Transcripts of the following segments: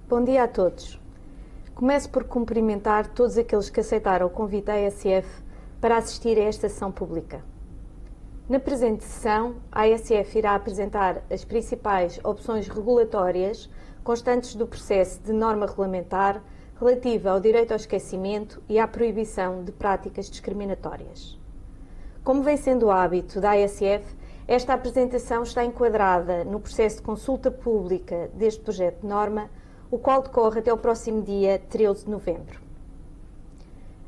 Bom dia a todos. Começo por cumprimentar todos aqueles que aceitaram o convite da ASF para assistir a esta sessão pública. Na presente sessão, a ASF irá apresentar as principais opções regulatórias constantes do processo de norma regulamentar relativa ao direito ao esquecimento e à proibição de práticas discriminatórias. Como vem sendo o hábito da ASF, esta apresentação está enquadrada no processo de consulta pública deste projeto de norma, o qual decorre até o próximo dia 13 de novembro.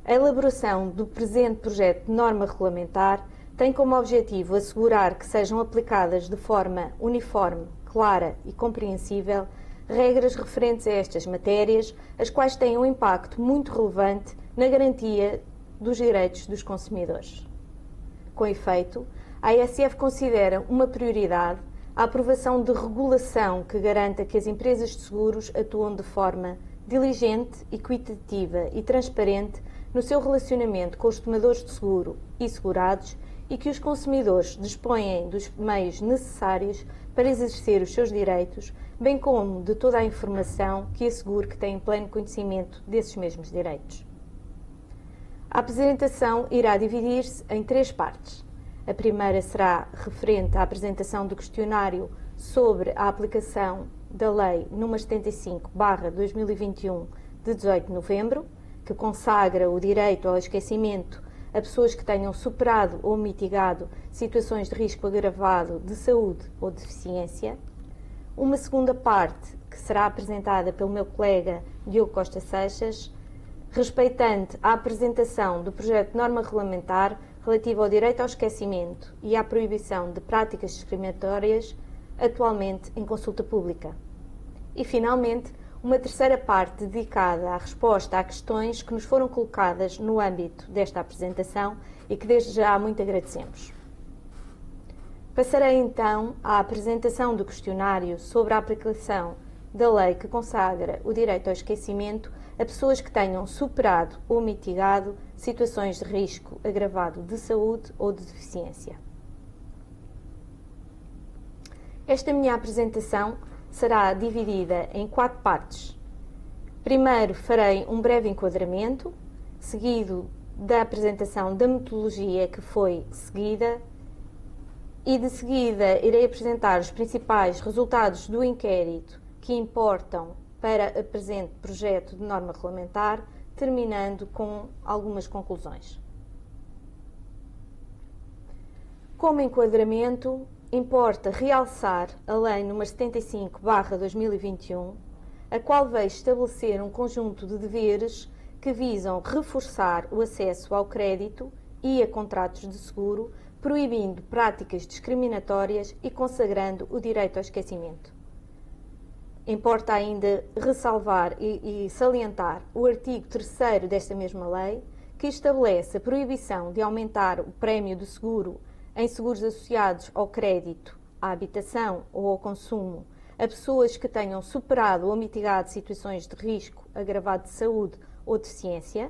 A elaboração do presente projeto de norma regulamentar tem como objetivo assegurar que sejam aplicadas de forma uniforme, clara e compreensível regras referentes a estas matérias, as quais têm um impacto muito relevante na garantia dos direitos dos consumidores. Com efeito, a ASF considera uma prioridade a aprovação de regulação que garanta que as empresas de seguros atuam de forma diligente, equitativa e transparente no seu relacionamento com os tomadores de seguro e segurados e que os consumidores dispõem dos meios necessários para exercer os seus direitos, bem como de toda a informação que assegure que têm pleno conhecimento desses mesmos direitos. A apresentação irá dividir-se em 3 partes. A primeira será referente à apresentação do questionário sobre a aplicação da Lei nº 75/2021 de 18 de novembro, que consagra o direito ao esquecimento a pessoas que tenham superado ou mitigado situações de risco agravado de saúde ou deficiência. Uma segunda parte, que será apresentada pelo meu colega Diogo Costa Seixas, respeitante à apresentação do projeto de norma regulamentar relativo ao direito ao esquecimento e à proibição de práticas discriminatórias, atualmente em consulta pública. E, finalmente, uma terceira parte dedicada à resposta a questões que nos foram colocadas no âmbito desta apresentação e que desde já muito agradecemos. Passarei então à apresentação do questionário sobre a aplicação da lei que consagra o direito ao esquecimento a pessoas que tenham superado ou mitigado situações de risco agravado de saúde ou de deficiência. Esta minha apresentação será dividida em 4 partes. Primeiro farei um breve enquadramento, seguido da apresentação da metodologia que foi seguida e de seguida irei apresentar os principais resultados do inquérito que importam para o presente projeto de norma regulamentar, terminando com algumas conclusões. Como enquadramento, importa realçar a Lei nº 75/2021, a qual veio estabelecer um conjunto de deveres que visam reforçar o acesso ao crédito e a contratos de seguro, proibindo práticas discriminatórias e consagrando o direito ao esquecimento. Importa ainda ressalvar e salientar o artigo 3º desta mesma lei, que estabelece a proibição de aumentar o prémio de seguro em seguros associados ao crédito, à habitação ou ao consumo a pessoas que tenham superado ou mitigado situações de risco agravado de saúde ou deficiência,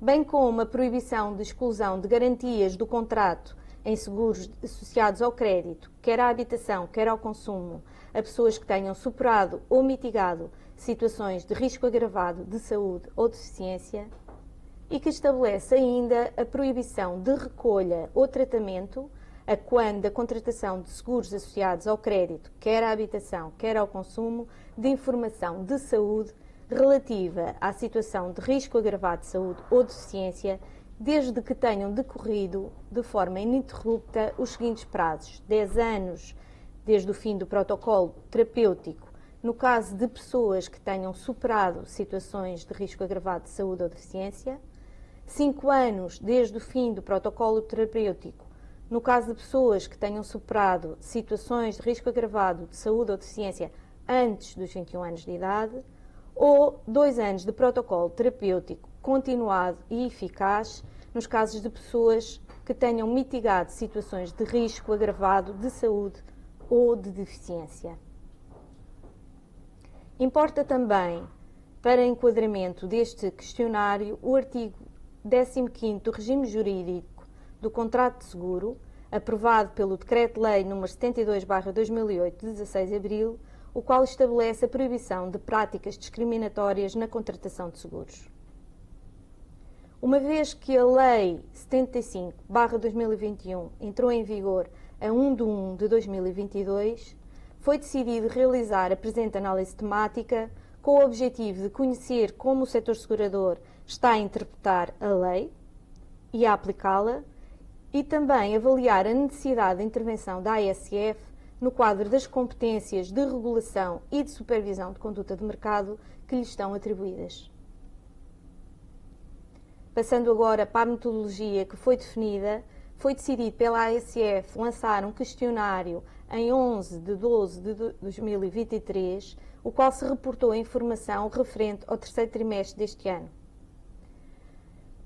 bem como a proibição de exclusão de garantias do contrato em seguros associados ao crédito, quer à habitação, quer ao consumo, a pessoas que tenham superado ou mitigado situações de risco agravado de saúde ou deficiência e que estabelece ainda a proibição de recolha ou tratamento a quando a contratação de seguros associados ao crédito, quer à habitação, quer ao consumo, de informação de saúde relativa à situação de risco agravado de saúde ou deficiência, desde que tenham decorrido de forma ininterrupta os seguintes prazos: 10 anos desde o fim do protocolo terapêutico, no caso de pessoas que tenham superado situações de risco agravado de saúde ou deficiência, 5 anos desde o fim do protocolo terapêutico, no caso de pessoas que tenham superado situações de risco agravado de saúde ou deficiência antes dos 21 anos de idade, ou 2 anos de protocolo terapêutico continuado e eficaz nos casos de pessoas que tenham mitigado situações de risco agravado de saúde ou de deficiência. Importa também, para enquadramento deste questionário, o artigo 15º do regime jurídico do contrato de seguro, aprovado pelo Decreto-Lei nº 72/2008, de 16 de abril, o qual estabelece a proibição de práticas discriminatórias na contratação de seguros. Uma vez que a Lei 75/2021 entrou em vigor a 1 de 1 de 2022, foi decidido realizar a presente análise temática com o objetivo de conhecer como o setor segurador está a interpretar a lei e a aplicá-la e também avaliar a necessidade de intervenção da ASF no quadro das competências de regulação e de supervisão de conduta de mercado que lhe estão atribuídas. Passando agora para a metodologia que foi definida, foi decidido pela ASF lançar um questionário em 11 de 12 de 2023, o qual se reportou a informação referente ao terceiro trimestre deste ano.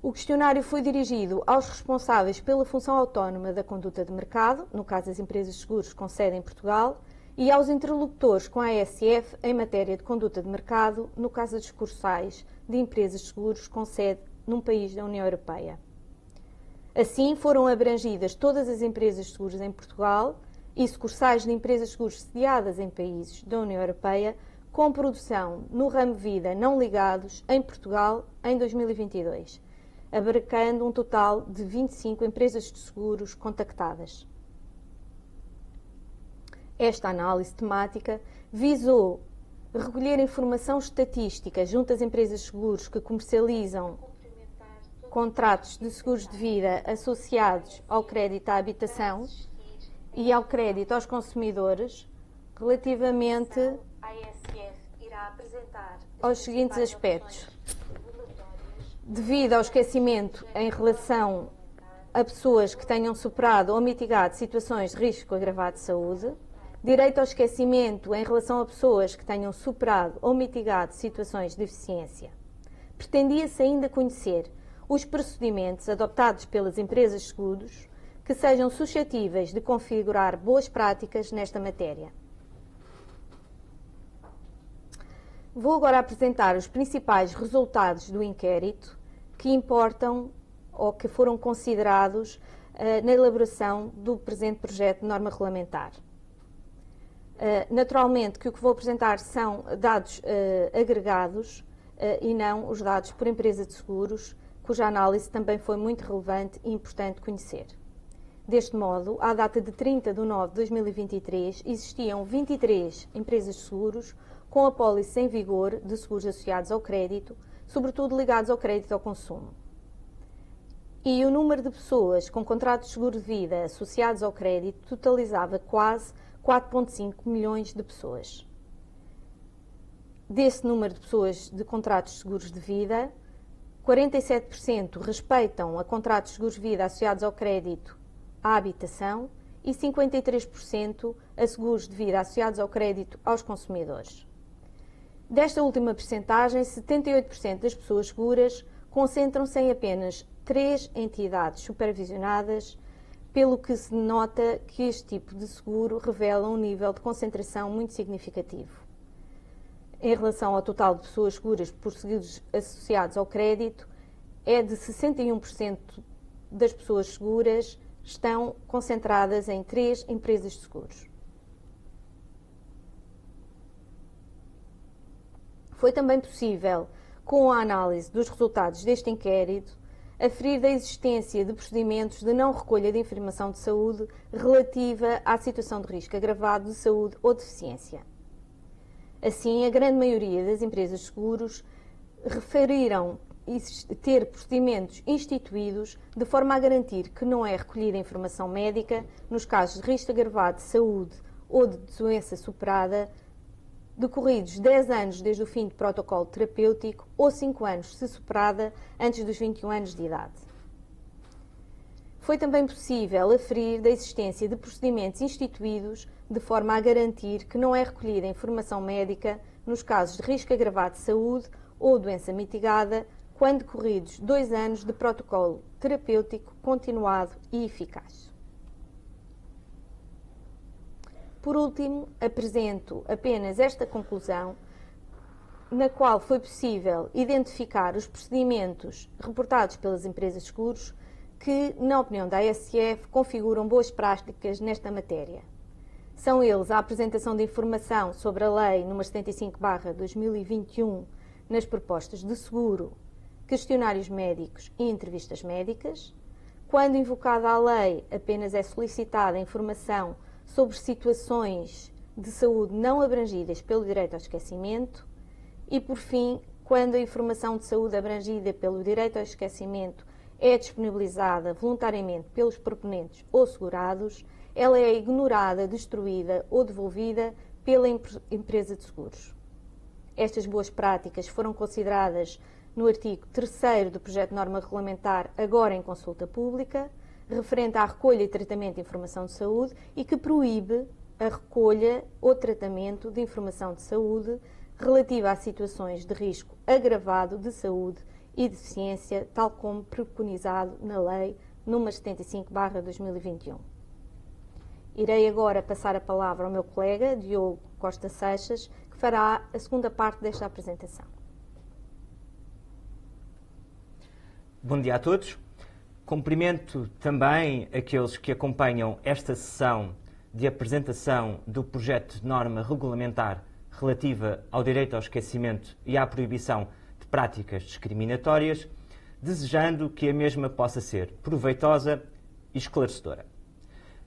O questionário foi dirigido aos responsáveis pela função autónoma da conduta de mercado, no caso das empresas de seguros com sede em Portugal, e aos interlocutores com a ASF em matéria de conduta de mercado, no caso das sucursais de empresas de seguros com sede num país da União Europeia. Assim, foram abrangidas todas as empresas de seguros em Portugal e sucursais de empresas de seguros sediadas em países da União Europeia com produção no ramo vida não ligados em Portugal em 2022, abarcando um total de 25 empresas de seguros contactadas. Esta análise temática visou recolher informação estatística junto às empresas de seguros que comercializam contratos de seguros de vida associados ao crédito à habitação e ao crédito aos consumidores, relativamente aos seguintes aspectos. Devido ao esquecimento em relação a pessoas que tenham superado ou mitigado situações de risco agravado de saúde, direito ao esquecimento em relação a pessoas que tenham superado ou mitigado situações de deficiência. Pretendia-se ainda conhecer os procedimentos adoptados pelas empresas de seguros que sejam suscetíveis de configurar boas práticas nesta matéria. Vou agora apresentar os principais resultados do inquérito que importam ou que foram considerados na elaboração do presente projeto de norma regulamentar. Naturalmente que o que vou apresentar são dados agregados e não os dados por empresa de seguros, cuja análise também foi muito relevante e importante conhecer. Deste modo, à data de 30 de nove de 2023, existiam 23 empresas de seguros com apólices em vigor de seguros associados ao crédito, sobretudo ligados ao crédito ao consumo. E o número de pessoas com contratos de seguro de vida associados ao crédito totalizava quase 4,5 milhões de pessoas. Desse número de pessoas de contratos de seguros de vida, 47% respeitam a contratos de seguros de vida associados ao crédito à habitação e 53% a seguros de vida associados ao crédito aos consumidores. Desta última percentagem, 78% das pessoas seguras concentram-se em apenas 3 entidades supervisionadas, pelo que se nota que este tipo de seguro revela um nível de concentração muito significativo. Em relação ao total de pessoas seguras por seguros associados ao crédito, é de 61% das pessoas seguras estão concentradas em 3 empresas de seguros. Foi também possível, com a análise dos resultados deste inquérito, aferir da existência de procedimentos de não recolha de informação de saúde relativa à situação de risco agravado de saúde ou deficiência. Assim, a grande maioria das empresas de seguros referiram ter procedimentos instituídos de forma a garantir que não é recolhida informação médica nos casos de risco agravado de saúde ou de doença superada, decorridos 10 anos desde o fim do protocolo terapêutico ou 5 anos se superada antes dos 21 anos de idade. Foi também possível aferir da existência de procedimentos instituídos de forma a garantir que não é recolhida informação médica nos casos de risco agravado de saúde ou doença mitigada, quando decorridos 2 anos de protocolo terapêutico continuado e eficaz. Por último, apresento apenas esta conclusão, na qual foi possível identificar os procedimentos reportados pelas empresas de seguros que, na opinião da ASF, configuram boas práticas nesta matéria. São eles a apresentação de informação sobre a Lei nº 75/2021 nas propostas de seguro, questionários médicos e entrevistas médicas. Quando invocada a lei, apenas é solicitada informação sobre situações de saúde não abrangidas pelo direito ao esquecimento. E, por fim, quando a informação de saúde abrangida pelo direito ao esquecimento é disponibilizada voluntariamente pelos proponentes ou segurados, ela é ignorada, destruída ou devolvida pela empresa de seguros. Estas boas práticas foram consideradas no artigo 3º do projeto de norma regulamentar, agora em consulta pública, referente à recolha e tratamento de informação de saúde e que proíbe a recolha ou tratamento de informação de saúde relativa a situações de risco agravado de saúde e deficiência, tal como preconizado na Lei nº 75/2021. Irei agora passar a palavra ao meu colega, Diogo Costa Seixas, que fará a segunda parte desta apresentação. Bom dia a todos. Cumprimento também aqueles que acompanham esta sessão de apresentação do projeto de norma regulamentar relativa ao direito ao esquecimento e à proibição de práticas discriminatórias, desejando que a mesma possa ser proveitosa e esclarecedora.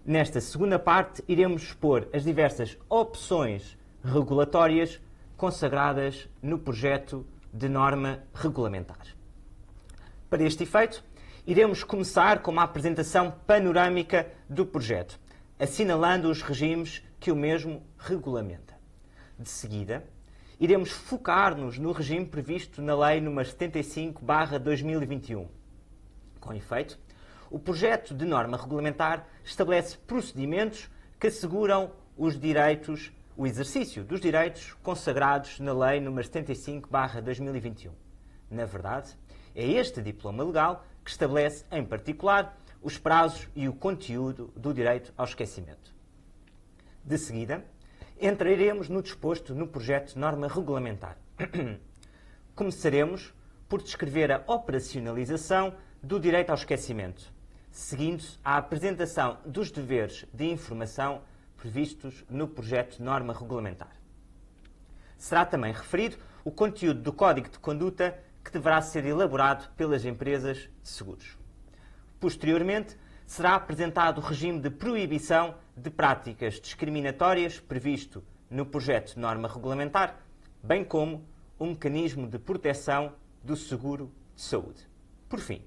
Nesta segunda parte, iremos expor as diversas opções regulatórias consagradas no projeto de norma regulamentar. Para este efeito, iremos começar com uma apresentação panorâmica do projeto, assinalando os regimes que o mesmo regulamenta. De seguida, iremos focar-nos no regime previsto na Lei nº 75/2021. Com efeito, o projeto de norma regulamentar estabelece procedimentos que asseguram os direitos, o exercício dos direitos consagrados na Lei nº 75/2021. Na verdade, é este diploma legal que estabelece, em particular, os prazos e o conteúdo do direito ao esquecimento. De seguida, entraremos no disposto no projeto de norma regulamentar. Começaremos por descrever a operacionalização do direito ao esquecimento, seguindo-se a apresentação dos deveres de informação previstos no projeto de norma regulamentar. Será também referido o conteúdo do Código de Conduta que deverá ser elaborado pelas empresas de seguros. Posteriormente, será apresentado o regime de proibição de práticas discriminatórias previsto no projeto de norma regulamentar, bem como o mecanismo de proteção do seguro de saúde. Por fim,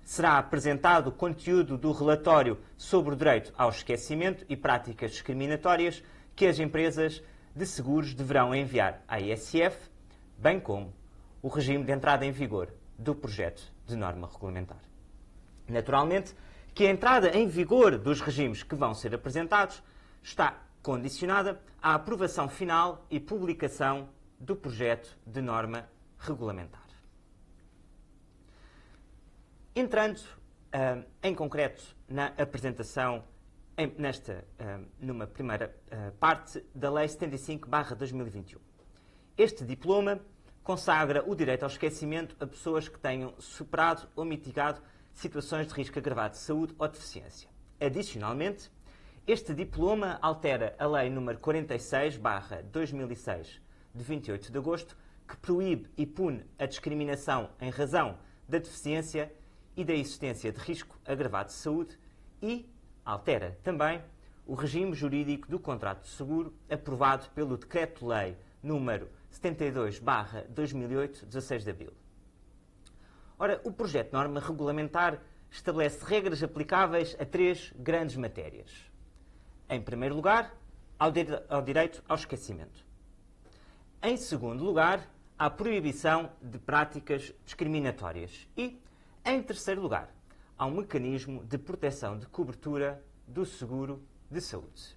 será apresentado o conteúdo do relatório sobre o direito ao esquecimento e práticas discriminatórias que as empresas de seguros deverão enviar à ISF, bem como o regime de entrada em vigor do projeto de norma regulamentar. Naturalmente, que a entrada em vigor dos regimes que vão ser apresentados está condicionada à aprovação final e publicação do projeto de norma regulamentar. Entrando em concreto na apresentação, numa primeira parte da Lei 75/2021. Este diploma consagra o direito ao esquecimento a pessoas que tenham superado ou mitigado situações de risco agravado de saúde ou deficiência. Adicionalmente, este diploma altera a Lei nº 46/2006, de 28 de agosto, que proíbe e pune a discriminação em razão da deficiência e da existência de risco agravado de saúde e altera também o regime jurídico do contrato de seguro aprovado pelo Decreto-Lei nº 72/2008, 16 de abril. Ora, o projeto de norma regulamentar estabelece regras aplicáveis a 3 grandes matérias. Em primeiro lugar, ao direito ao esquecimento. Em segundo lugar, à proibição de práticas discriminatórias. E, em terceiro lugar, ao mecanismo de proteção de cobertura do seguro de saúde.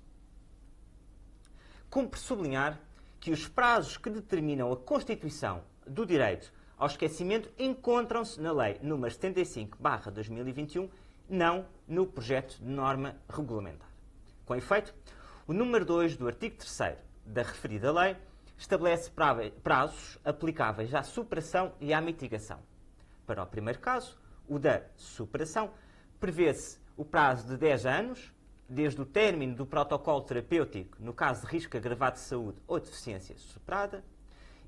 Cumpre sublinhar que os prazos que determinam a constituição do direito ao esquecimento encontram-se na Lei nº 75/2021, não no projeto de norma regulamentar. Com efeito, o número 2 do artigo 3º da referida lei estabelece prazos aplicáveis à superação e à mitigação. Para o primeiro caso, o da superação, prevê-se o prazo de 10 anos desde o término do protocolo terapêutico, no caso de risco agravado de saúde ou deficiência superada,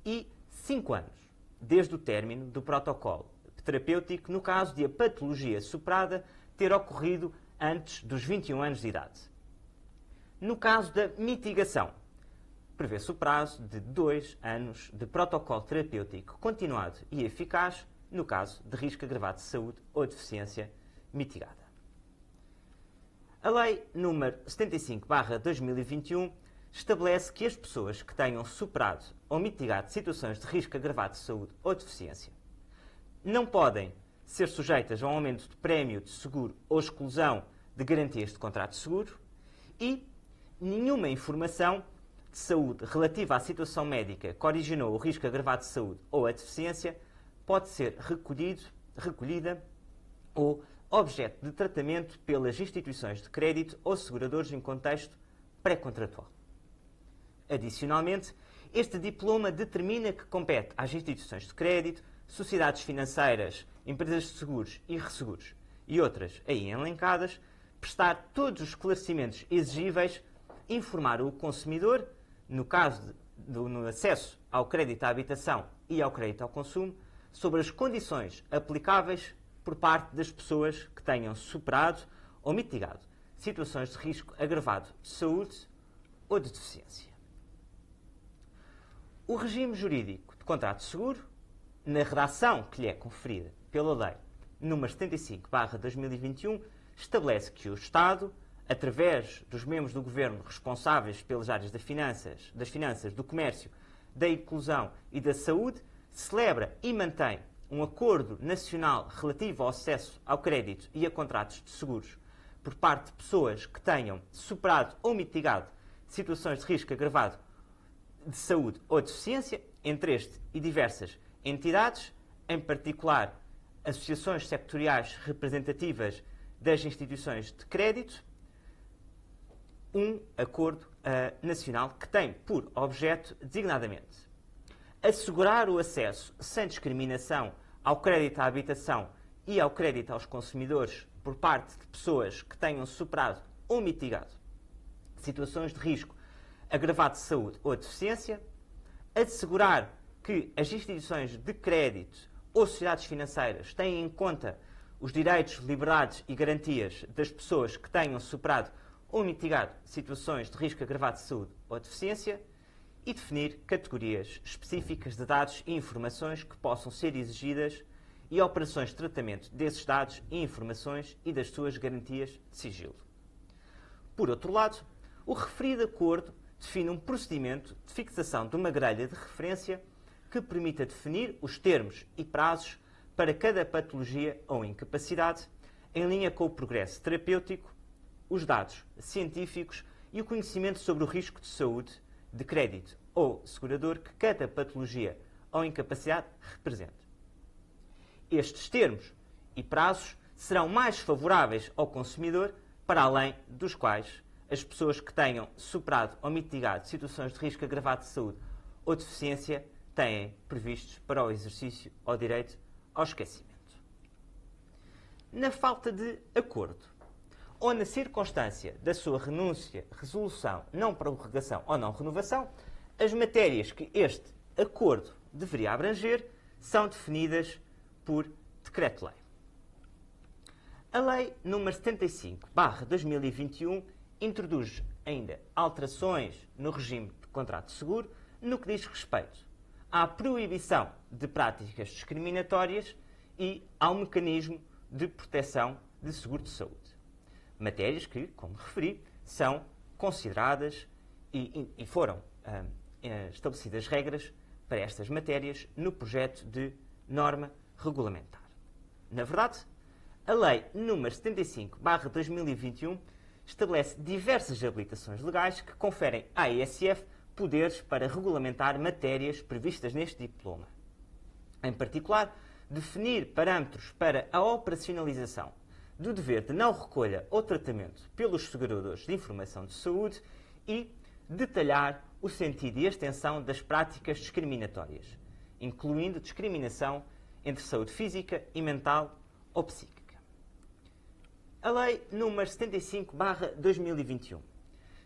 e 5 anos, desde o término do protocolo terapêutico, no caso de a patologia superada ter ocorrido antes dos 21 anos de idade. No caso da mitigação, prevê-se o prazo de 2 anos de protocolo terapêutico continuado e eficaz no caso de risco agravado de saúde ou deficiência mitigada. A Lei nº 75/2021 estabelece que as pessoas que tenham superado ou mitigado situações de risco agravado de saúde ou deficiência não podem ser sujeitas a um aumento de prémio de seguro ou exclusão de garantias de contrato de seguro e nenhuma informação de saúde relativa à situação médica que originou o risco agravado de saúde ou a deficiência pode ser recolhida ou objeto de tratamento pelas instituições de crédito ou seguradores em contexto pré-contratual. Adicionalmente, este diploma determina que compete às instituições de crédito, sociedades financeiras, empresas de seguros e resseguros e outras aí elencadas, prestar todos os esclarecimentos exigíveis, informar o consumidor, no caso no acesso ao crédito à habitação e ao crédito ao consumo, sobre as condições aplicáveis por parte das pessoas que tenham superado ou mitigado situações de risco agravado de saúde ou de deficiência. O regime jurídico de contrato de seguro, na redação que lhe é conferida pela Lei nº 75/2021, estabelece que o Estado, através dos membros do Governo responsáveis pelas áreas das finanças, do comércio, da inclusão e da saúde, celebra e mantém um acordo nacional relativo ao acesso ao crédito e a contratos de seguros por parte de pessoas que tenham superado ou mitigado situações de risco agravado de saúde ou deficiência, entre este e diversas entidades, em particular associações sectoriais representativas das instituições de crédito, um acordo nacional que tem por objeto, designadamente, assegurar o acesso sem discriminação ao crédito à habitação e ao crédito aos consumidores por parte de pessoas que tenham superado ou mitigado situações de risco agravado de saúde ou deficiência, assegurar que as instituições de crédito ou sociedades financeiras têm em conta os direitos, liberdades e garantias das pessoas que tenham superado ou mitigado situações de risco agravado de saúde ou deficiência e definir categorias específicas de dados e informações que possam ser exigidas e operações de tratamento desses dados e informações e das suas garantias de sigilo. Por outro lado, o referido acordo define um procedimento de fixação de uma grelha de referência que permita definir os termos e prazos para cada patologia ou incapacidade, em linha com o progresso terapêutico, os dados científicos e o conhecimento sobre o risco de saúde, de crédito ou segurador que cada patologia ou incapacidade representa. Estes termos e prazos serão mais favoráveis ao consumidor, para além dos quais as pessoas que tenham superado ou mitigado situações de risco agravado de saúde ou deficiência têm previstos para o exercício ao direito ao esquecimento. Na falta de acordo, ou na circunstância da sua renúncia, resolução, não prorrogação ou não renovação, as matérias que este acordo deveria abranger são definidas por decreto-lei. A Lei nº 75/2021 introduz ainda alterações no regime de contrato de seguro no que diz respeito à proibição de práticas discriminatórias e ao mecanismo de proteção de seguro de saúde. Matérias que, como referi, são consideradas e foram estabelecidas regras para estas matérias no projeto de norma regulamentar. Na verdade, a Lei nº 75/2021 estabelece diversas habilitações legais que conferem à ESF poderes para regulamentar matérias previstas neste diploma. Em particular, definir parâmetros para a operacionalização do dever de não recolha ou tratamento pelos seguradores de informação de saúde e detalhar o sentido e a extensão das práticas discriminatórias, incluindo discriminação entre saúde física e mental ou psíquica. A Lei nº 75/2021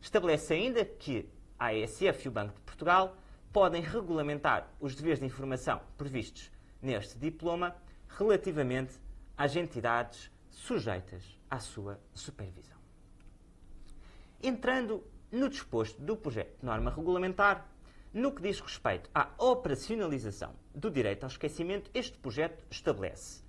estabelece ainda que a AESF e o Banco de Portugal podem regulamentar os deveres de informação previstos neste diploma relativamente às entidades sujeitas à sua supervisão. Entrando no disposto do projeto de norma regulamentar, no que diz respeito à operacionalização do direito ao esquecimento, este projeto estabelece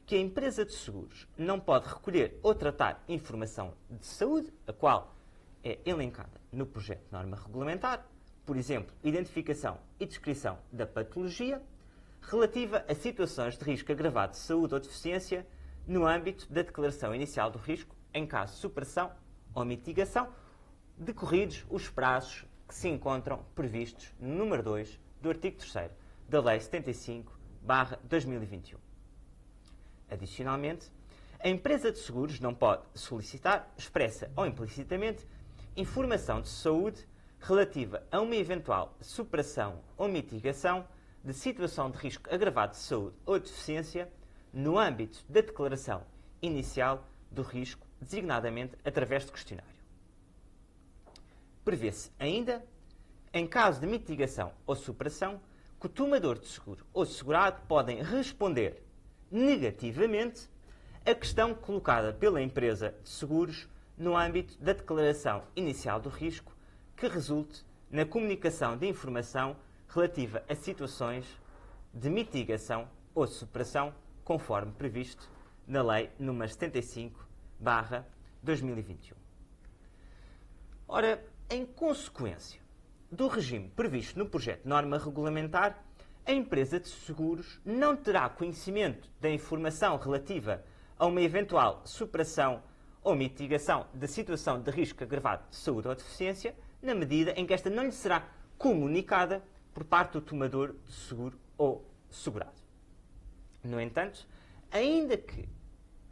que a empresa de seguros não pode recolher ou tratar informação de saúde, a qual é elencada no projeto de norma regulamentar, por exemplo, identificação e descrição da patologia, relativa a situações de risco agravado de saúde ou deficiência no âmbito da declaração inicial do risco, em caso de superação ou mitigação, decorridos os prazos que se encontram previstos no número 2 do artigo 3º da Lei 75/2021. Adicionalmente, a empresa de seguros não pode solicitar, expressa ou implicitamente, informação de saúde relativa a uma eventual superação ou mitigação de situação de risco agravado de saúde ou deficiência no âmbito da declaração inicial do risco, designadamente através de questionário. Prevê-se ainda, em caso de mitigação ou superação, que o tomador de seguro ou segurado podem responder negativamente a questão colocada pela empresa de seguros no âmbito da declaração inicial do risco que resulte na comunicação de informação relativa a situações de mitigação ou superação, conforme previsto na Lei nº 75/2021. Ora, em consequência do regime previsto no projeto de norma regulamentar, a empresa de seguros não terá conhecimento da informação relativa a uma eventual superação ou mitigação da situação de risco agravado de saúde ou deficiência, na medida em que esta não lhe será comunicada por parte do tomador de seguro ou segurado. No entanto, ainda que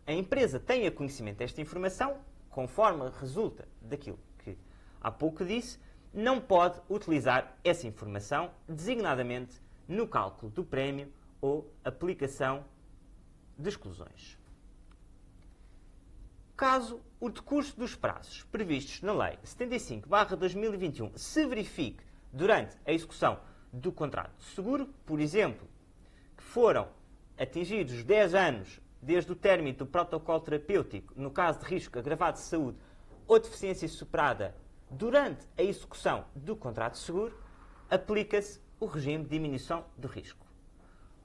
a empresa tenha conhecimento desta informação, conforme resulta daquilo que há pouco disse, não pode utilizar essa informação, designadamente no cálculo do prémio ou aplicação de exclusões. Caso o decurso dos prazos previstos na Lei 75/2021 se verifique durante a execução do contrato de seguro, por exemplo, que foram atingidos 10 anos desde o término do protocolo terapêutico no caso de risco agravado de saúde ou deficiência superada durante a execução do contrato de seguro, aplica-se o regime de diminuição do risco.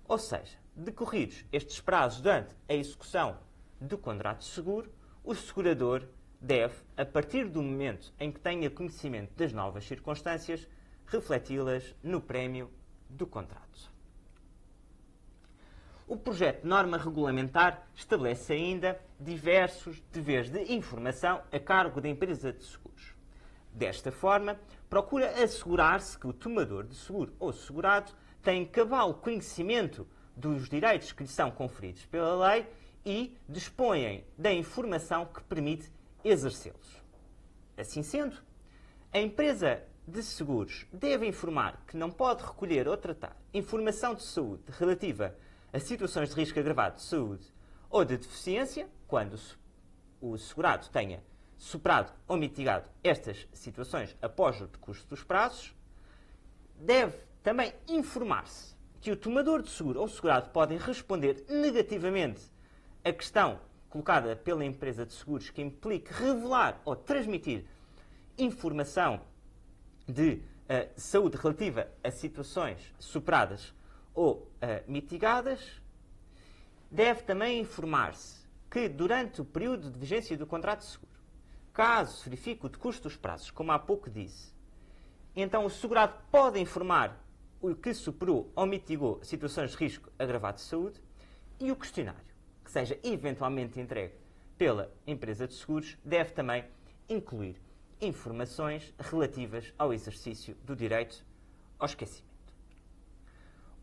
Ou seja, decorridos estes prazos durante a execução do contrato de seguro, o segurador deve, a partir do momento em que tenha conhecimento das novas circunstâncias, refleti-las no prémio do contrato. O projeto de norma regulamentar estabelece ainda diversos deveres de informação a cargo da empresa de seguros. Desta forma, procura assegurar-se que o tomador de seguro ou segurado tem cabal conhecimento dos direitos que lhe são conferidos pela lei e dispõem da informação que permite exercê-los. Assim sendo, a empresa de seguros deve informar que não pode recolher ou tratar informação de saúde relativa a situações de risco agravado de saúde ou de deficiência, quando o segurado tenha superado ou mitigado estas situações após o decurso dos prazos. Deve também informar-se que o tomador de seguro ou segurado podem responder negativamente a questão colocada pela empresa de seguros que implique revelar ou transmitir informação de saúde relativa a situações superadas ou mitigadas. Deve também informar-se que durante o período de vigência do contrato de seguro, caso se verifique o decurso dos prazos, como há pouco disse, então o segurado pode informar o que superou ou mitigou situações de risco agravado de saúde, e o questionário, que seja eventualmente entregue pela empresa de seguros, deve também incluir informações relativas ao exercício do direito ao esquecimento.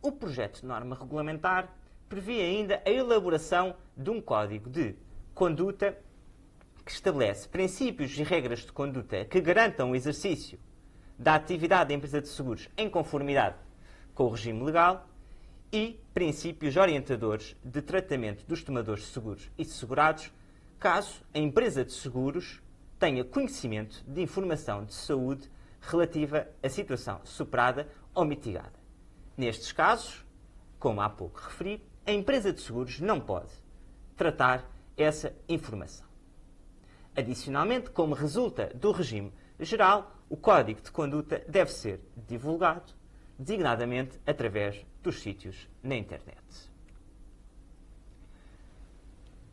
O projeto de norma regulamentar prevê ainda a elaboração de um código de conduta que estabelece princípios e regras de conduta que garantam o exercício da atividade da empresa de seguros em conformidade com o regime legal e princípios orientadores de tratamento dos tomadores de seguros e segurados caso a empresa de seguros tenha conhecimento de informação de saúde relativa à situação superada ou mitigada. Nestes casos, como há pouco referi, a empresa de seguros não pode tratar essa informação. Adicionalmente, como resulta do regime geral, o Código de Conduta deve ser divulgado, designadamente através dos sítios na internet.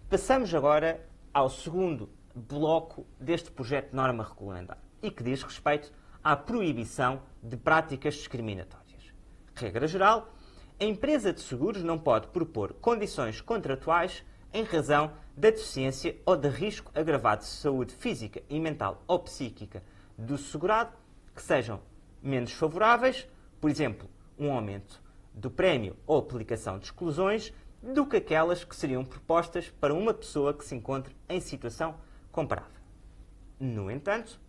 Passamos agora ao segundo bloco deste projeto de norma regulamentar e que diz respeito à proibição de práticas discriminatórias. Regra geral, a empresa de seguros não pode propor condições contratuais em razão da deficiência ou de risco agravado de saúde física e mental ou psíquica do segurado que sejam menos favoráveis, por exemplo, um aumento do prémio ou aplicação de exclusões, do que aquelas que seriam propostas para uma pessoa que se encontre em situação comparável. No entanto,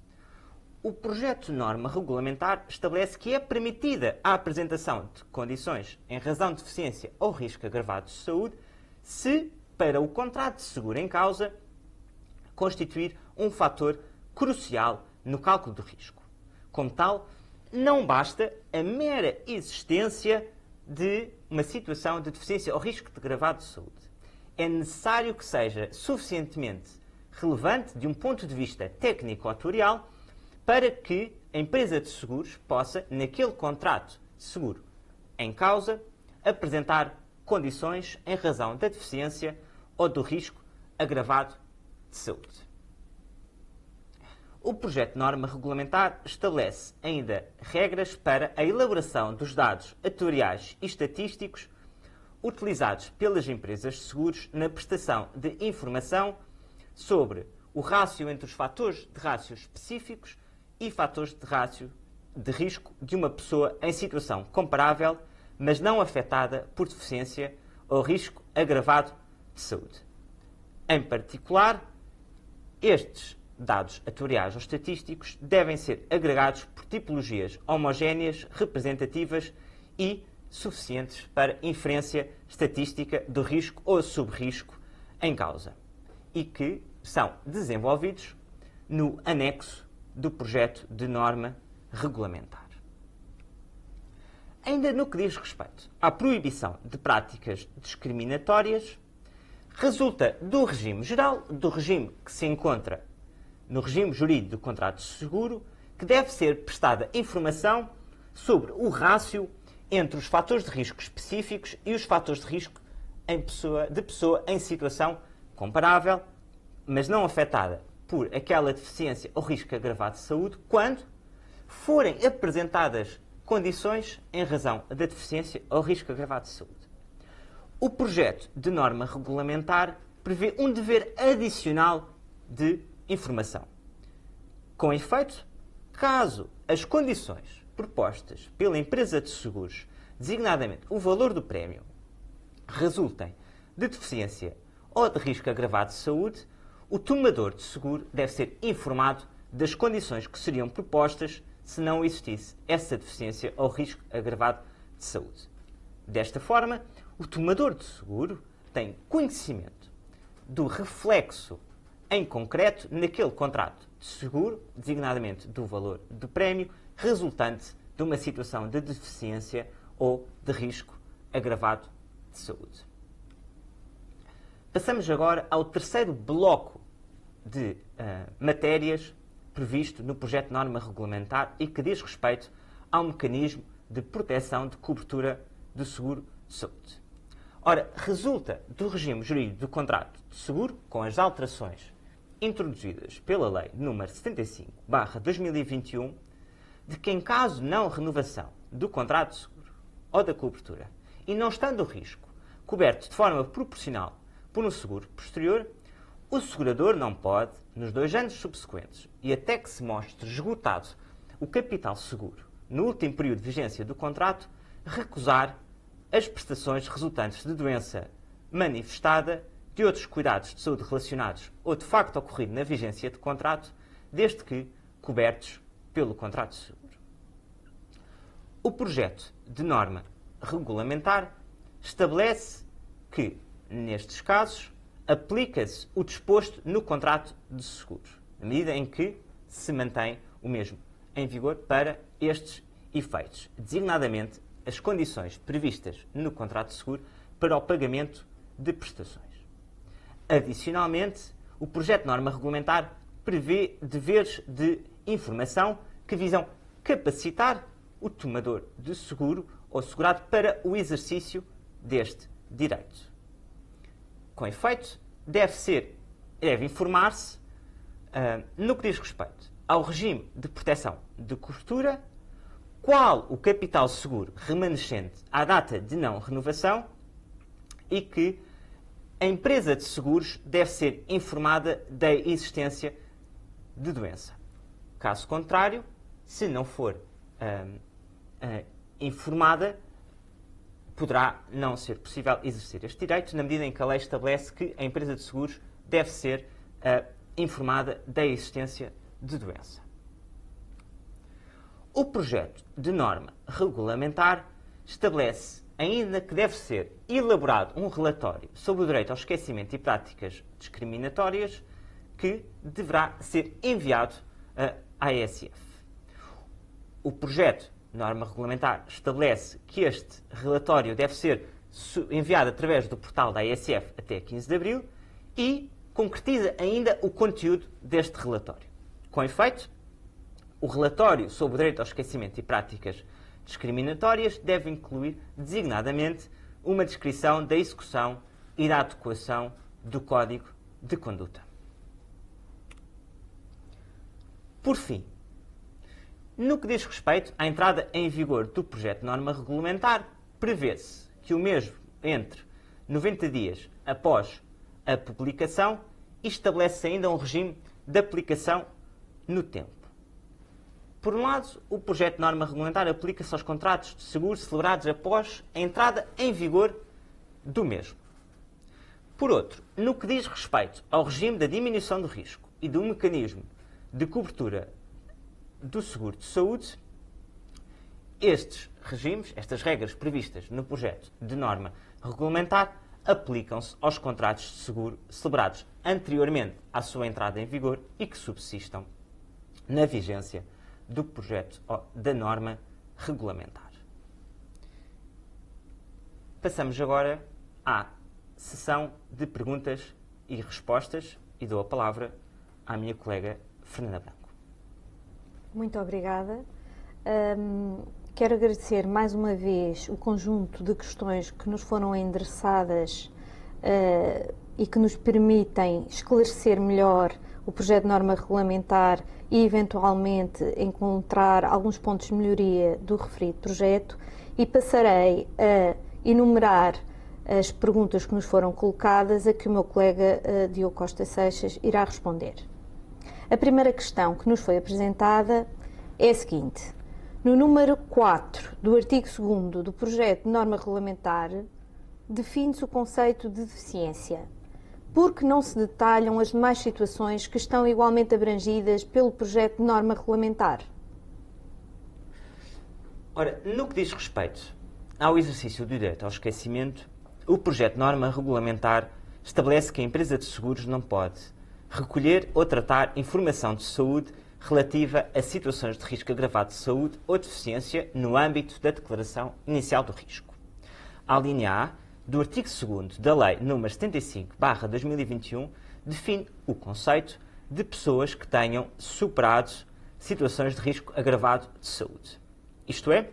o projeto de norma regulamentar estabelece que é permitida a apresentação de condições em razão de deficiência ou risco agravado de saúde se, para o contrato de seguro em causa, constituir um fator crucial no cálculo do risco. Como tal, não basta a mera existência de uma situação de deficiência ou risco de agravado de saúde. É necessário que seja suficientemente relevante de um ponto de vista técnico-autorial para que a empresa de seguros possa, naquele contrato de seguro em causa, apresentar condições em razão da deficiência ou do risco agravado de saúde. O projeto de norma regulamentar estabelece ainda regras para a elaboração dos dados atuariais e estatísticos utilizados pelas empresas de seguros na prestação de informação sobre o rácio entre os fatores de rácio específicos e fatores de rácio de risco de uma pessoa em situação comparável, mas não afetada por deficiência ou risco agravado de saúde. Em particular, estes dados atuariais ou estatísticos devem ser agregados por tipologias homogéneas, representativas e suficientes para inferência estatística do risco ou sub-risco em causa e que são desenvolvidos no anexo do projeto de norma regulamentar. Ainda no que diz respeito à proibição de práticas discriminatórias, resulta do regime geral, do regime que se encontra no regime jurídico do contrato de seguro, que deve ser prestada informação sobre o rácio entre os fatores de risco específicos e os fatores de risco de pessoa em situação comparável, mas não afetada por aquela deficiência ou risco agravado de saúde, quando forem apresentadas condições em razão da deficiência ou risco agravado de saúde. O projeto de norma regulamentar prevê um dever adicional de informação. Com efeito, caso as condições propostas pela empresa de seguros, designadamente o valor do prémio, resultem de deficiência ou de risco agravado de saúde, o tomador de seguro deve ser informado das condições que seriam propostas se não existisse essa deficiência ou risco agravado de saúde. Desta forma, o tomador de seguro tem conhecimento do reflexo em concreto naquele contrato de seguro, designadamente do valor do prémio, resultante de uma situação de deficiência ou de risco agravado de saúde. Passamos agora ao terceiro bloco de matérias previsto no projeto de norma regulamentar e que diz respeito ao mecanismo de proteção de cobertura do seguro de saúde. Ora, resulta do regime jurídico do contrato de seguro, com as alterações introduzidas pela Lei nº 75/2021, de que em caso de não renovação do contrato de seguro ou da cobertura e não estando o risco coberto de forma proporcional por um seguro posterior, o segurador não pode, nos 2 anos subsequentes e até que se mostre esgotado o capital seguro no último período de vigência do contrato, recusar as prestações resultantes de doença manifestada, de outros cuidados de saúde relacionados ou de facto ocorrido na vigência de contrato, desde que cobertos pelo contrato de seguro. O projeto de norma regulamentar estabelece que, nestes casos, aplica-se o disposto no contrato de seguros, na medida em que se mantém o mesmo em vigor para estes efeitos, designadamente as condições previstas no contrato de seguro para o pagamento de prestações. Adicionalmente, o projeto de norma regulamentar prevê deveres de informação que visam capacitar o tomador de seguro ou segurado para o exercício deste direito. Com efeito, deve informar-se no que diz respeito ao regime de proteção de cobertura, qual o capital seguro remanescente à data de não renovação e que a empresa de seguros deve ser informada da existência de doença. Caso contrário, se não for informada, poderá não ser possível exercer este direito, na medida em que a lei estabelece que a empresa de seguros deve ser informada da existência de doença. O projeto de norma regulamentar estabelece ainda que deve ser elaborado um relatório sobre o direito ao esquecimento e práticas discriminatórias que deverá ser enviado à ASF. O projeto de norma regulamentar estabelece que este relatório deve ser enviado através do portal da ASF até 15 de abril e concretiza ainda o conteúdo deste relatório. Com efeito, o relatório sobre o direito ao esquecimento e práticas discriminatórias deve incluir, designadamente, uma descrição da execução e da adequação do Código de Conduta. Por fim, no que diz respeito à entrada em vigor do projeto de norma regulamentar, prevê-se que o mesmo entre 90 dias após a publicação e estabelece ainda um regime de aplicação no tempo. Por um lado, o projeto de norma regulamentar aplica-se aos contratos de seguro celebrados após a entrada em vigor do mesmo. Por outro, no que diz respeito ao regime da diminuição do risco e do mecanismo de cobertura do seguro de saúde, estes regimes, estas regras previstas no projeto de norma regulamentar, aplicam-se aos contratos de seguro celebrados anteriormente à sua entrada em vigor e que subsistam na vigência do projeto da norma regulamentar. Passamos agora à sessão de perguntas e respostas e dou a palavra à minha colega Fernanda Branco. Muito obrigada. Quero agradecer mais uma vez o conjunto de questões que nos foram endereçadas e que nos permitem esclarecer melhor o projeto de norma regulamentar e, eventualmente, encontrar alguns pontos de melhoria do referido projeto, e passarei a enumerar as perguntas que nos foram colocadas, a que o meu colega Diogo Costa Seixas irá responder. A primeira questão que nos foi apresentada é a seguinte: no número 4 do artigo 2º do projeto de norma regulamentar, define-se o conceito de deficiência. Por que não se detalham as demais situações que estão igualmente abrangidas pelo projeto de norma regulamentar? Ora, no que diz respeito ao exercício do direito ao esquecimento, o projeto de norma regulamentar estabelece que a empresa de seguros não pode recolher ou tratar informação de saúde relativa a situações de risco agravado de saúde ou deficiência no âmbito da declaração inicial do risco. A linha A do artigo 2º da Lei nº 75/2021 define o conceito de pessoas que tenham superado situações de risco agravado de saúde. Isto é,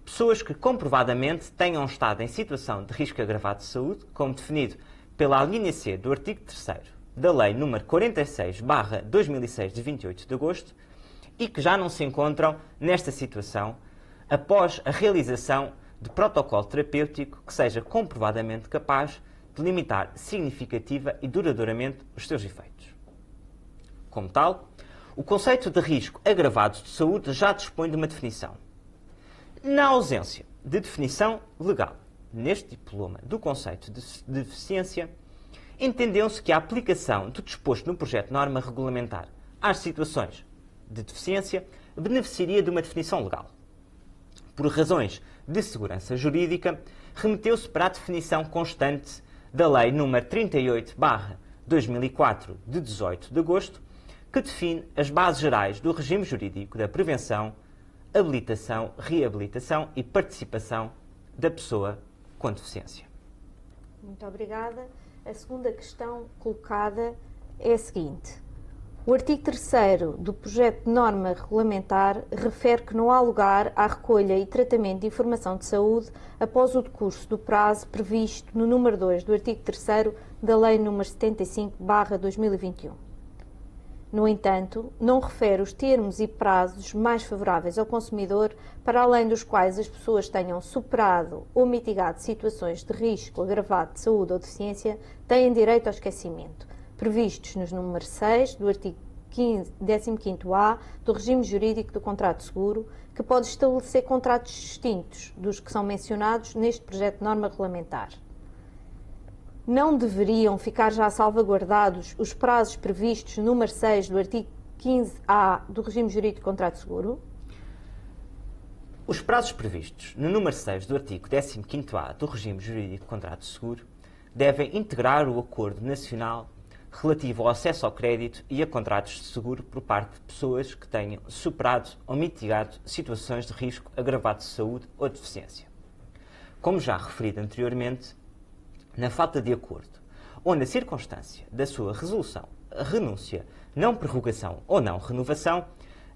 pessoas que comprovadamente tenham estado em situação de risco agravado de saúde, como definido pela linha C do artigo 3º da Lei nº 46/2006 de 28 de agosto e que já não se encontram nesta situação após a realização de protocolo terapêutico que seja comprovadamente capaz de limitar significativa e duradouramente os seus efeitos. Como tal, o conceito de risco agravado de saúde já dispõe de uma definição. Na ausência de definição legal neste diploma do conceito de deficiência, entendeu-se que a aplicação do disposto no projeto de norma regulamentar às situações de deficiência beneficiaria de uma definição legal. Por razões de segurança jurídica, remeteu-se para a definição constante da Lei nº 38/2004, de 18 de agosto, que define as bases gerais do regime jurídico da prevenção, habilitação, reabilitação e participação da pessoa com deficiência. Muito obrigada. A segunda questão colocada é a seguinte. O artigo 3º do projeto de norma regulamentar refere que não há lugar à recolha e tratamento de informação de saúde após o decurso do prazo previsto no número 2 do artigo 3º da Lei nº 75/2021. No entanto, não refere os termos e prazos mais favoráveis ao consumidor para além dos quais as pessoas tenham superado ou mitigado situações de risco agravado de saúde ou deficiência têm direito ao esquecimento, previstos nos número 6 do artigo 15A do regime jurídico do contrato de seguro, que pode estabelecer contratos distintos dos que são mencionados neste projeto de norma regulamentar. Não deveriam ficar já salvaguardados os prazos previstos no número 6 do artigo 15A do regime jurídico do contrato de seguro? Os prazos previstos no número 6 do artigo 15A do regime jurídico do contrato de seguro devem integrar o Acordo Nacional relativo ao acesso ao crédito e a contratos de seguro por parte de pessoas que tenham superado ou mitigado situações de risco agravado de saúde ou deficiência. Como já referido anteriormente, na falta de acordo ou na circunstância da sua resolução, renúncia, não prorrogação ou não renovação,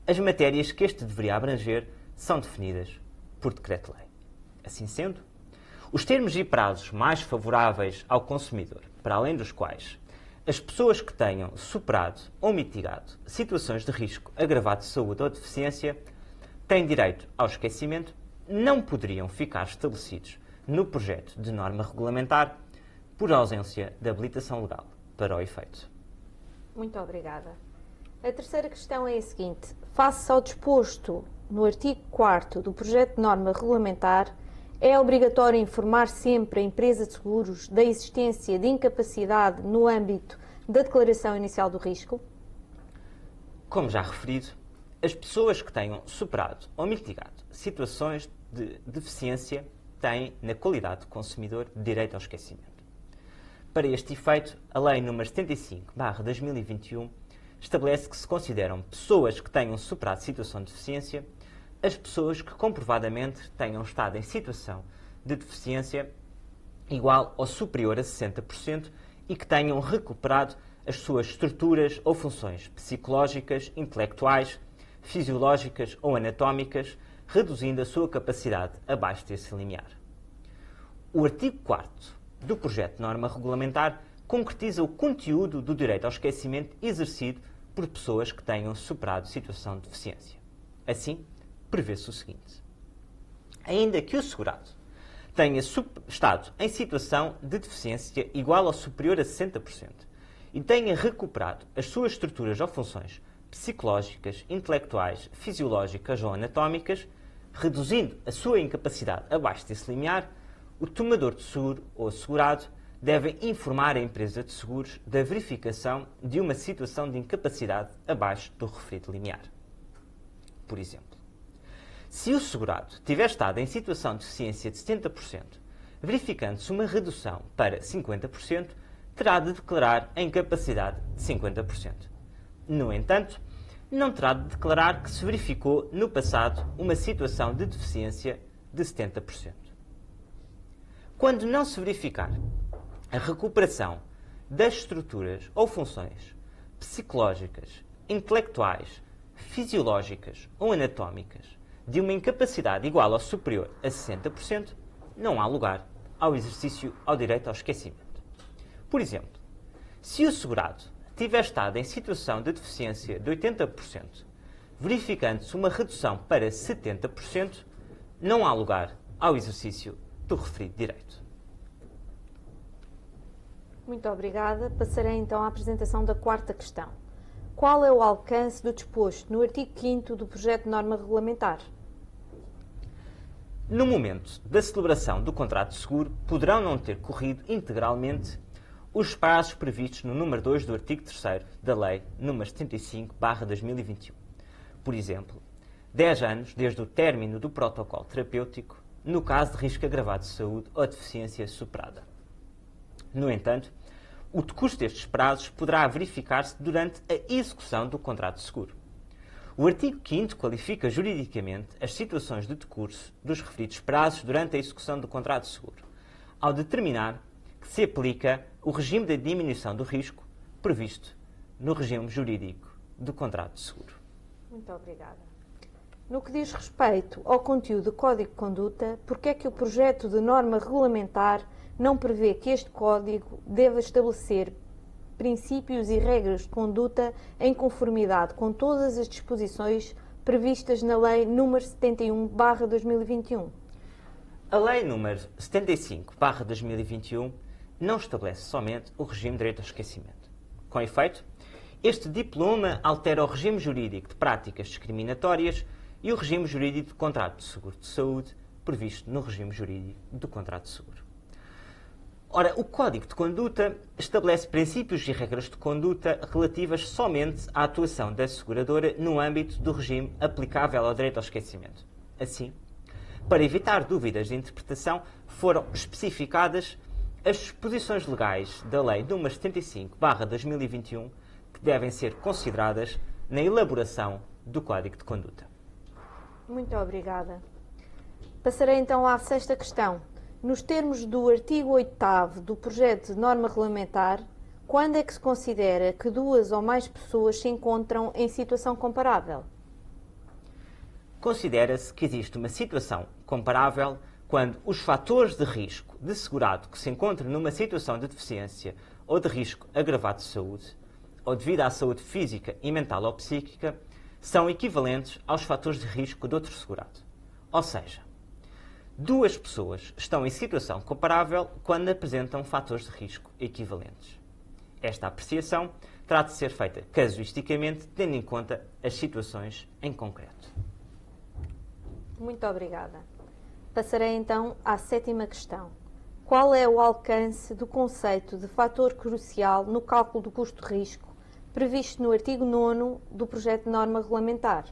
as matérias que este deveria abranger são definidas por decreto-lei. Assim sendo, os termos e prazos mais favoráveis ao consumidor, para além dos quais as pessoas que tenham superado ou mitigado situações de risco agravado de saúde ou deficiência têm direito ao esquecimento, não poderiam ficar estabelecidos no projeto de norma regulamentar por ausência de habilitação legal para o efeito. Muito obrigada. A terceira questão é a seguinte. Face ao disposto no artigo 4º do projeto de norma regulamentar, é obrigatório informar sempre a empresa de seguros da existência de incapacidade no âmbito da declaração inicial do risco? Como já referido, as pessoas que tenham superado ou mitigado situações de deficiência têm, na qualidade de consumidor, direito ao esquecimento. Para este efeito, a Lei nº 75/2021 estabelece que se consideram pessoas que tenham superado situação de deficiência as pessoas que comprovadamente tenham estado em situação de deficiência igual ou superior a 60% e que tenham recuperado as suas estruturas ou funções psicológicas, intelectuais, fisiológicas ou anatómicas, reduzindo a sua capacidade abaixo desse limiar. O artigo 4º do projeto de norma regulamentar concretiza o conteúdo do direito ao esquecimento exercido por pessoas que tenham superado situação de deficiência. Assim, prevê-se o seguinte. Ainda que o segurado tenha estado em situação de deficiência igual ou superior a 60% e tenha recuperado as suas estruturas ou funções psicológicas, intelectuais, fisiológicas ou anatómicas, reduzindo a sua incapacidade abaixo desse limiar, o tomador de seguro ou assegurado deve informar a empresa de seguros da verificação de uma situação de incapacidade abaixo do referido limiar. Por exemplo, se o segurado tiver estado em situação de deficiência de 70%, verificando-se uma redução para 50%, terá de declarar a incapacidade de 50%. No entanto, não terá de declarar que se verificou no passado uma situação de deficiência de 70%. Quando não se verificar a recuperação das estruturas ou funções psicológicas, intelectuais, fisiológicas ou anatómicas de uma incapacidade igual ou superior a 60%, não há lugar ao exercício ao direito ao esquecimento. Por exemplo, se o segurado tiver estado em situação de deficiência de 80%, verificando-se uma redução para 70%, não há lugar ao exercício do referido direito. Muito obrigada. Passarei então à apresentação da quarta questão. Qual é o alcance do disposto no artigo 5º do projeto de norma regulamentar? No momento da celebração do contrato de seguro, poderão não ter corrido integralmente os prazos previstos no número 2 do artigo 3º da Lei nº 75/2021. Por exemplo, 10 anos desde o término do protocolo terapêutico, no caso de risco agravado de saúde ou deficiência superada. No entanto, o decurso destes prazos poderá verificar-se durante a execução do contrato de seguro. O artigo 5º qualifica juridicamente as situações de decurso dos referidos prazos durante a execução do contrato de seguro, ao determinar que se aplica o regime de diminuição do risco previsto no regime jurídico do contrato de seguro. Muito obrigada. No que diz respeito ao conteúdo do Código de Conduta, por que é que o projeto de norma regulamentar não prevê que este Código deva estabelecer princípios e regras de conduta em conformidade com todas as disposições previstas na Lei nº 71/2021? A Lei nº 75/2021 não estabelece somente o regime de direito ao esquecimento. Com efeito, este diploma altera o regime jurídico de práticas discriminatórias e o regime jurídico de contrato de seguro de saúde previsto no regime jurídico do contrato de seguro. Ora, o Código de Conduta estabelece princípios e regras de conduta relativas somente à atuação da seguradora no âmbito do regime aplicável ao direito ao esquecimento. Assim, para evitar dúvidas de interpretação, foram especificadas as disposições legais da Lei nº 75/2021 que devem ser consideradas na elaboração do Código de Conduta. Muito obrigada. Passarei então à sexta questão. Nos termos do artigo 8º do projeto de norma regulamentar, quando é que se considera que duas ou mais pessoas se encontram em situação comparável? Considera-se que existe uma situação comparável quando os fatores de risco de segurado que se encontram numa situação de deficiência ou de risco agravado de saúde, ou devido à saúde física e mental ou psíquica, são equivalentes aos fatores de risco de outro segurado. Ou seja, duas pessoas estão em situação comparável quando apresentam fatores de risco equivalentes. Esta apreciação terá de ser feita casuisticamente, tendo em conta as situações em concreto. Muito obrigada. Passarei então à sétima questão. Qual é o alcance do conceito de fator crucial no cálculo do custo de risco previsto no artigo 9º do projeto de norma regulamentar?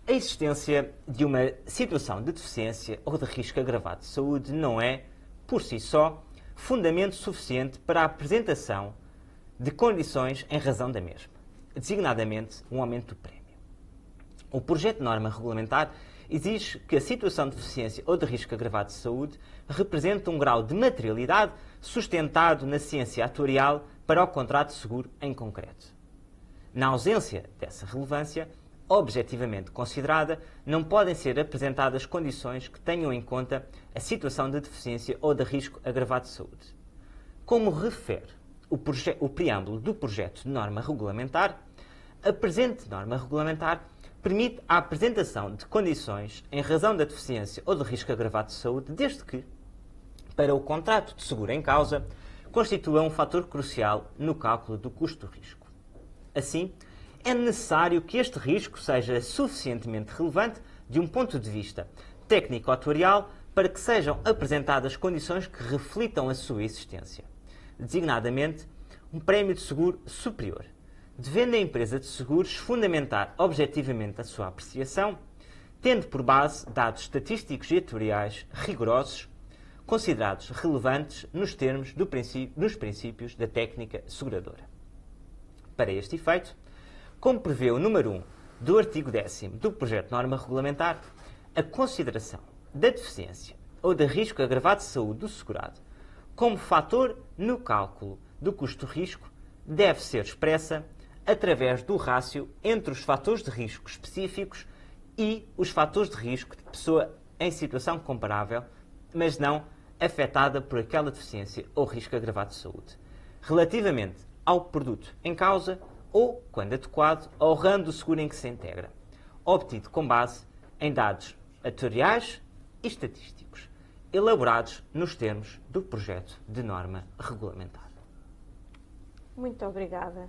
A existência de uma situação de deficiência ou de risco agravado de saúde não é, por si só, fundamento suficiente para a apresentação de condições em razão da mesma, designadamente um aumento do prémio. O projeto de norma regulamentar exige que a situação de deficiência ou de risco agravado de saúde represente um grau de materialidade sustentado na ciência atuarial para o contrato de seguro em concreto. Na ausência dessa relevância, objetivamente considerada, não podem ser apresentadas condições que tenham em conta a situação de deficiência ou de risco agravado de saúde. Como refere o preâmbulo do projeto de norma regulamentar, a presente norma regulamentar permite a apresentação de condições em razão da deficiência ou de risco agravado de saúde, desde que, para o contrato de seguro em causa, constitua um fator crucial no cálculo do custo do risco. Assim, é necessário que este risco seja suficientemente relevante de um ponto de vista técnico-atuarial para que sejam apresentadas condições que reflitam a sua existência, designadamente um prémio de seguro superior, devendo a empresa de seguros fundamentar objetivamente a sua apreciação, tendo por base dados estatísticos e atuariais rigorosos, considerados relevantes nos termos dos princípios da técnica seguradora. Para este efeito, como prevê o número 1 do artigo 10º do projeto de norma regulamentar, a consideração da deficiência ou de risco agravado de saúde do segurado como fator no cálculo do custo-risco deve ser expressa através do rácio entre os fatores de risco específicos e os fatores de risco de pessoa em situação comparável, mas não afetada por aquela deficiência ou risco agravado de saúde, relativamente ao produto em causa ou, quando adequado, ao ramo do seguro em que se integra, obtido com base em dados atuariais e estatísticos, elaborados nos termos do projeto de norma regulamentar. Muito obrigada.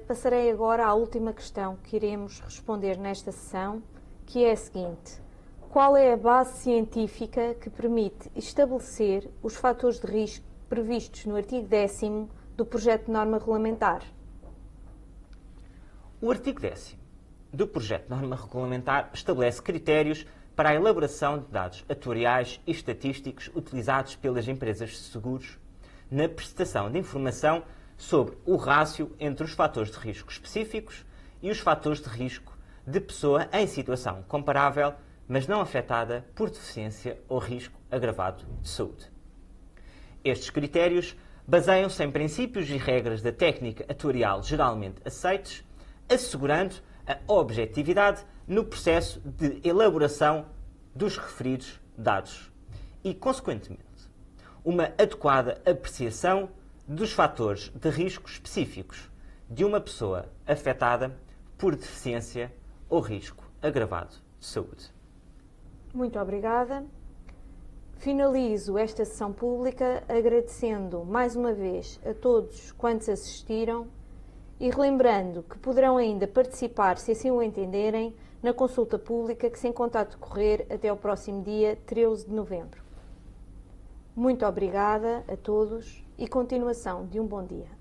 Passarei agora à última questão que iremos responder nesta sessão, que é a seguinte. Qual é a base científica que permite estabelecer os fatores de risco previstos no artigo 10º do projeto de norma regulamentar? O artigo 10º do projeto de norma regulamentar estabelece critérios para a elaboração de dados atuariais e estatísticos utilizados pelas empresas de seguros na prestação de informação sobre o rácio entre os fatores de risco específicos e os fatores de risco de pessoa em situação comparável, mas não afetada por deficiência ou risco agravado de saúde. Estes critérios baseiam-se em princípios e regras da técnica atuarial geralmente aceites, assegurando a objetividade no processo de elaboração dos referidos dados e, consequentemente, uma adequada apreciação dos fatores de risco específicos de uma pessoa afetada por deficiência ou risco agravado de saúde. Muito obrigada. Finalizo esta sessão pública agradecendo mais uma vez a todos quantos assistiram e relembrando que poderão ainda participar, se assim o entenderem, na consulta pública que se encontra a decorrer até ao próximo dia 13 de novembro. Muito obrigada a todos e continuação de um bom dia.